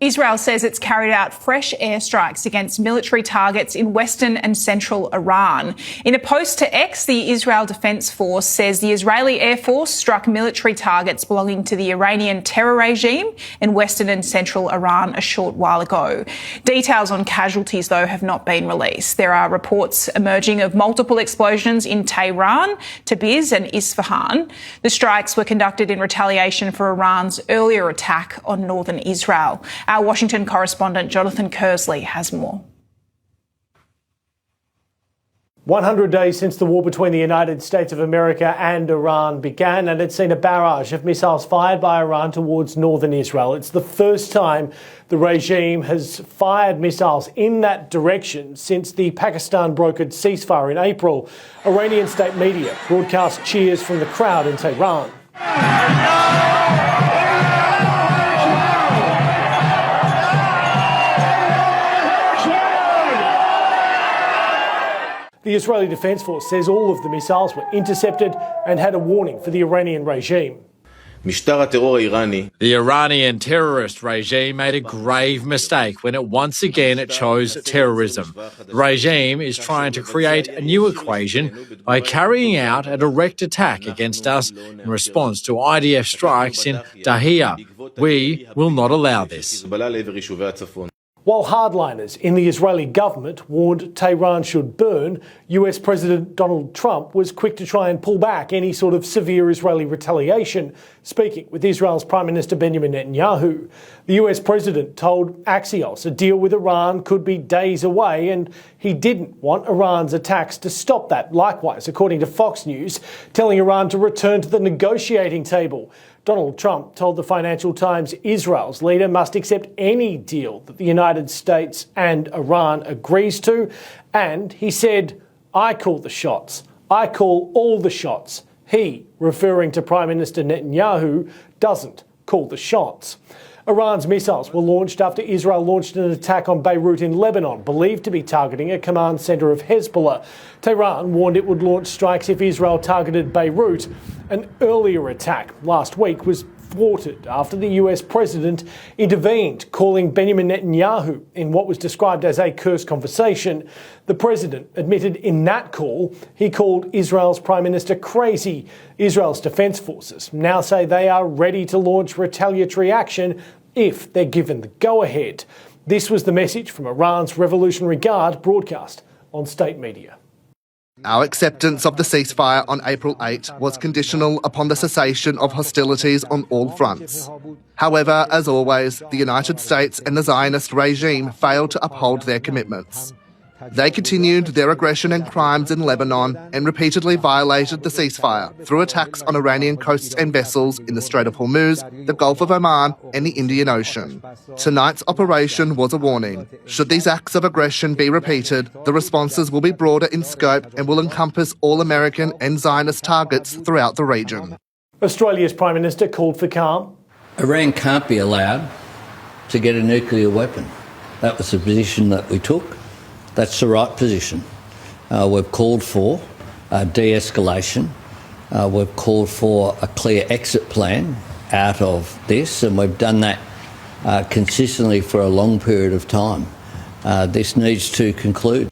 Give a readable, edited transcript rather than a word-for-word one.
Israel says it's carried out fresh airstrikes against military targets in western and central Iran. In a post to X, the Israel Defense Force says the Israeli Air Force struck military targets belonging to the Iranian terror regime in western and central Iran a short while ago. Details on casualties, though, have not been released. There are reports emerging of multiple explosions in Tehran, Tabriz and Isfahan. The strikes were conducted in retaliation for Iran's earlier attack on northern Israel. Our Washington correspondent Jonathan Kersley has more. 100 days since the war between the United States of America and Iran began, and it's seen a barrage of missiles fired by Iran towards northern Israel. It's the first time the regime has fired missiles in that direction since the Pakistan-brokered ceasefire in April. Iranian state media broadcast cheers from the crowd in Tehran. The Israeli Defense Force says all of the missiles were intercepted and had a warning for the Iranian regime. The Iranian terrorist regime made a grave mistake when it once again chose terrorism. The regime is trying to create a new equation by carrying out a direct attack against us in response to IDF strikes in Dahia. We will not allow this. While hardliners in the Israeli government warned Tehran should burn, US President Donald Trump was quick to try and pull back any sort of severe Israeli retaliation. Speaking with Israel's Prime Minister Benjamin Netanyahu, the US President told Axios a deal with Iran could be days away, and he didn't want Iran's attacks to stop that. Likewise, according to Fox News, telling Iran to return to the negotiating table. Donald Trump told the Financial Times Israel's leader must accept any deal that the United States and Iran agrees to. And he said, "I call the shots. I call all the shots." He, referring to Prime Minister Netanyahu, doesn't call the shots. Iran's missiles were launched after Israel launched an attack on Beirut in Lebanon, believed to be targeting a command centre of Hezbollah. Tehran warned it would launch strikes if Israel targeted Beirut. An earlier attack last week was thwarted after the US president intervened, calling Benjamin Netanyahu in what was described as a cursed conversation. The president admitted in that call he called Israel's prime minister crazy. Israel's defense forces now say they are ready to launch retaliatory action if they're given the go-ahead. This was the message from Iran's Revolutionary Guard broadcast on state media. Our acceptance of the ceasefire on April 8 was conditional upon the cessation of hostilities on all fronts. However, as always, the United States and the Zionist regime failed to uphold their commitments. They continued their aggression and crimes in Lebanon and repeatedly violated the ceasefire through attacks on Iranian coasts and vessels in the Strait of Hormuz, the Gulf of Oman and the Indian Ocean. Tonight's operation was a warning. Should these acts of aggression be repeated, the responses will be broader in scope and will encompass all American and Zionist targets throughout the region. Australia's Prime Minister called for calm. Iran can't be allowed to get a nuclear weapon. That was the position that we took. That's the right position. We've called for de-escalation. We've called for a clear exit plan out of this, and we've done that consistently for a long period of time. This needs to conclude.